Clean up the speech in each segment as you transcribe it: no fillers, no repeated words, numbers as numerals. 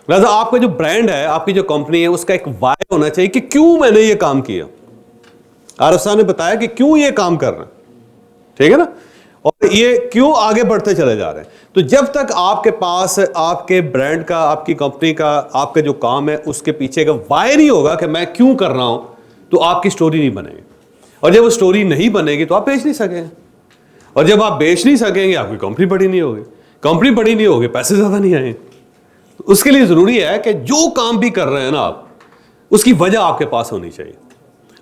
लिहाजा आपका जो ब्रांड है, आपकी जो कंपनी है, उसका एक वाई होना चाहिए कि क्यों मैंने ये काम किया। आरिफ साहब ने बताया कि क्यों ये काम कर रहे हैं, ठीक है ना, और ये क्यों आगे बढ़ते चले जा रहे हैं। तो जब तक आपके पास आपके ब्रांड का, आपकी कंपनी का, आपका जो काम है उसके पीछे का वाई नहीं होगा कि मैं क्यों कर रहा हूं, तो आपकी स्टोरी नहीं बनेगी। और जब वो स्टोरी नहीं बनेगी तो आप बेच नहीं सकेंगे, और जब आप बेच नहीं सकेंगे आपकी कंपनी बड़ी नहीं होगी, कंपनी बड़ी नहीं होगी, पैसे ज्यादा नहीं आएंगे। तो उसके लिए जरूरी है कि जो काम भी कर रहे हैं ना आप, उसकी वजह आपके पास होनी चाहिए।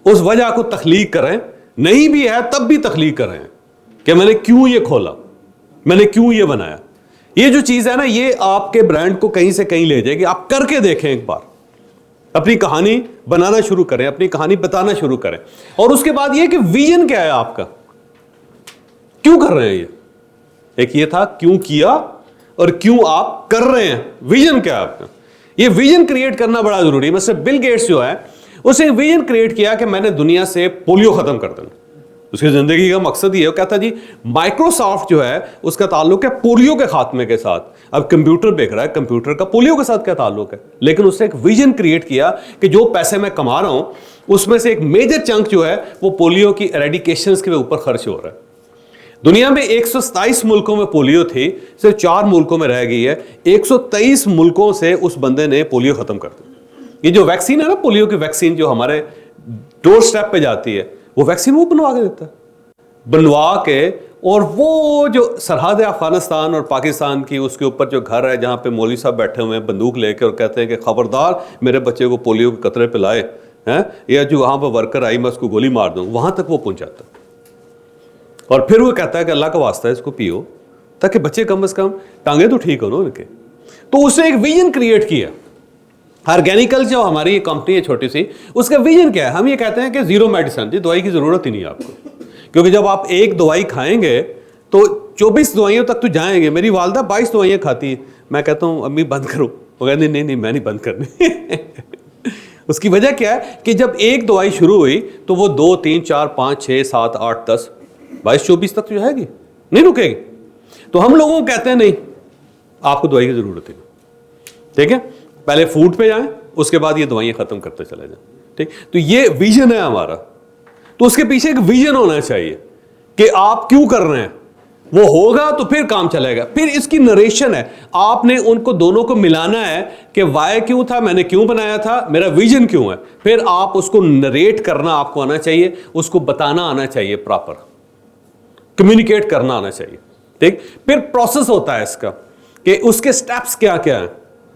उस वजह को तख्लीक करें, नहीं भी है तब भी तख्लीक करें कि मैंने क्यों ये खोला, मैंने क्यों ये बनाया। ये जो चीज है ना, ये आपके ब्रांड को कहीं से कहीं ले जाएगी। आप करके देखें एक बार, अपनी कहानी बनाना शुरू करें, अपनी कहानी बताना शुरू करें। और उसके बाद ये कि विजन क्या है आपका, क्यों कर रहे हैं ये। एक ये था क्यों किया, और क्यों आप कर रहे हैं, विजन क्या है आपका। ये विजन क्रिएट करना बड़ा जरूरी है। मिस्टर बिल गेट्स जो है, उसने विजन क्रिएट किया कि मैंने दुनिया से पोलियो खत्म कर देना। उसकी जिंदगी का मकसद ये कहता जी, माइक्रोसॉफ्ट जो है उसका ताल्लुक है पोलियो के खात्मे के साथ। अब कंप्यूटर बेच रहा है, कंप्यूटर का पोलियो के साथ क्या ताल्लुक है। लेकिन उसने एक विजन क्रिएट किया कि जो पैसे मैं कमा रहा हूं उसमें से एक मेजर चंक जो है वो पोलियो की एरेडिकेशन के ऊपर खर्च हो रहा है। दुनिया में 127 मुल्कों में पोलियो थी, सिर्फ 4 मुल्कों में रह गई है। 123 मुल्कों से उस बंदे ने पोलियो खत्म कर दी। ये जो वैक्सीन है ना, पोलियो की वैक्सीन जो हमारे डोर स्टेप पे जाती है, वो वैक्सीन वो बनवा के देता है, बनवा के। और वो जो सरहद है अफगानिस्तान और पाकिस्तान की, उसके ऊपर जो घर है जहां पे मौलवी साहब बैठे हुए हैं बंदूक लेके और कहते हैं कि खबरदार मेरे बच्चे को पोलियो के कतरे पिलाए हैं, या जो वहां पर वर्कर आई मैं उसको गोली मार दूं, वहां तक वो पहुंचाता है। और फिर वो कहता है कि अल्लाह का वास्ता है इसको पियो, ताकि बच्चे कम से कम टांगे तो ठीक हो ना उनके। तो उसने एक विजन क्रिएट किया। ऑर्गेनिकल जो हमारी कंपनी है छोटी सी, उसका विजन क्या है। हम ये कहते हैं कि जीरो मेडिसिन, जी दवाई की जरूरत ही नहीं है आपको, क्योंकि जब आप एक दवाई खाएंगे तो 24 दवाइयों तक तो जाएंगे। मेरी वालदा 22 दवाइयां खाती है। मैं कहता हूं अम्मी बंद करो, वो कहती नहीं नहीं मैं नहीं बंद करनी। उसकी वजह क्या है कि जब एक दवाई शुरू हुई तो वो 2 3 4 5 6 7 8 10 22 24 तक तो जाएगी, नहीं रुकेगी। तो हम लोगों को कहते हैं नहीं, आपको दवाई की जरूरत है, ठीक है, पहले फूड पे जाएं, उसके बाद ये दवाइयां खत्म करते चले जाएं, ठीक। तो ये विजन है हमारा। तो उसके पीछे एक विजन होना चाहिए कि आप क्यों कर रहे हैं, वो होगा तो फिर काम चलेगा। फिर इसकी नरेशन है, आपने उनको दोनों को मिलाना है कि वाई क्यों था, मैंने क्यों बनाया था, मेरा विजन क्यों है। फिर आप उसको नरेट करना आपको आना चाहिए, उसको बताना आना चाहिए, प्रॉपर कम्युनिकेट करना आना चाहिए, ठीक। फिर प्रोसेस होता है इसका कि उसके स्टेप्स क्या क्या हैं,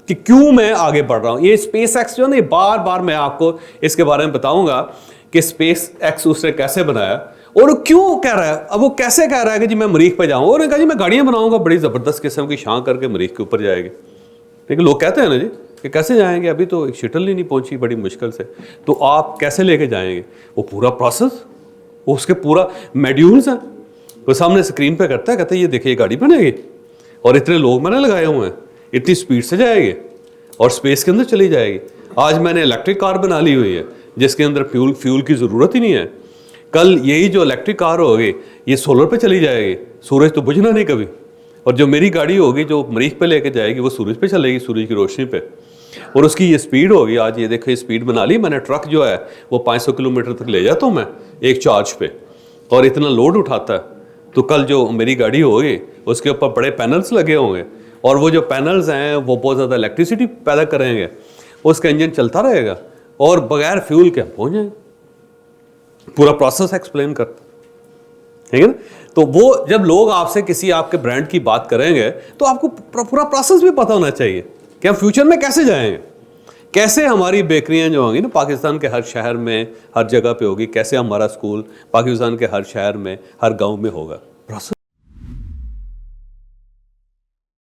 कि क्यों मैं आगे बढ़ रहा हूं। ये स्पेस एक्स जो है ना, बार बार मैं आपको इसके बारे में बताऊंगा कि स्पेस एक्स उसने कैसे बनाया और क्यों कह रहा है। अब वो कैसे कह रहा है कि जी मैं मरीख पे जाऊं, और कहा जी मैं गाड़ियां बनाऊंगा बड़ी जबरदस्त किस्म की, शां करके मरीख के ऊपर जाएगी। लेकिन लोग कहते हैं ना जी कि कैसे जाएंगे, अभी तो एक शटल ही नहीं पहुंची बड़ी मुश्किल से, तो आप कैसे लेके जाएंगे। वो पूरा प्रोसेस, उसके पूरा मॉड्यूल्स हैं, वो सामने स्क्रीन पे करता है, कहता है ये देखिए गाड़ी बनेगी और इतने लोग मैंने लगाए हुए हैं, इतनी स्पीड से जाएगी और स्पेस के अंदर चली जाएगी। आज मैंने इलेक्ट्रिक कार बना ली हुई है जिसके अंदर फ्यूल की ज़रूरत ही नहीं है। कल यही जो इलेक्ट्रिक कार होगी ये सोलर पे चली जाएगी, सूरज तो बुझना नहीं कभी। और जो मेरी गाड़ी होगी जो मरीख पे लेके जाएगी वो सूरज पे चलेगी, सूरज की रोशनी पे, और उसकी ये स्पीड होगी। आज ये देखो ये स्पीड बना ली मैंने। ट्रक जो है वो 500 किलोमीटर तक ले जाता हूँ मैं एक चार्ज पे, और इतना लोड उठाता है। तो कल जो मेरी गाड़ी होगी उसके ऊपर बड़े पैनल्स लगे होंगे, और वो जो पैनल्स हैं वो बहुत ज़्यादा इलेक्ट्रिसिटी पैदा करेंगे, उसका इंजन चलता रहेगा और बगैर फ्यूल के हम पहुँच जाएंगे। पूरा प्रोसेस एक्सप्लेन करता, ठीक है ना। तो वो जब लोग आपसे किसी आपके ब्रांड की बात करेंगे तो आपको पूरा प्रोसेस भी पता होना चाहिए कि हम फ्यूचर में कैसे जाएंगे, कैसे हमारी बेकरियां जो होंगी ना पाकिस्तान के हर शहर में हर जगह पे होगी, कैसे हमारा स्कूल पाकिस्तान के हर शहर में हर गांव में होगा। प्रोसेस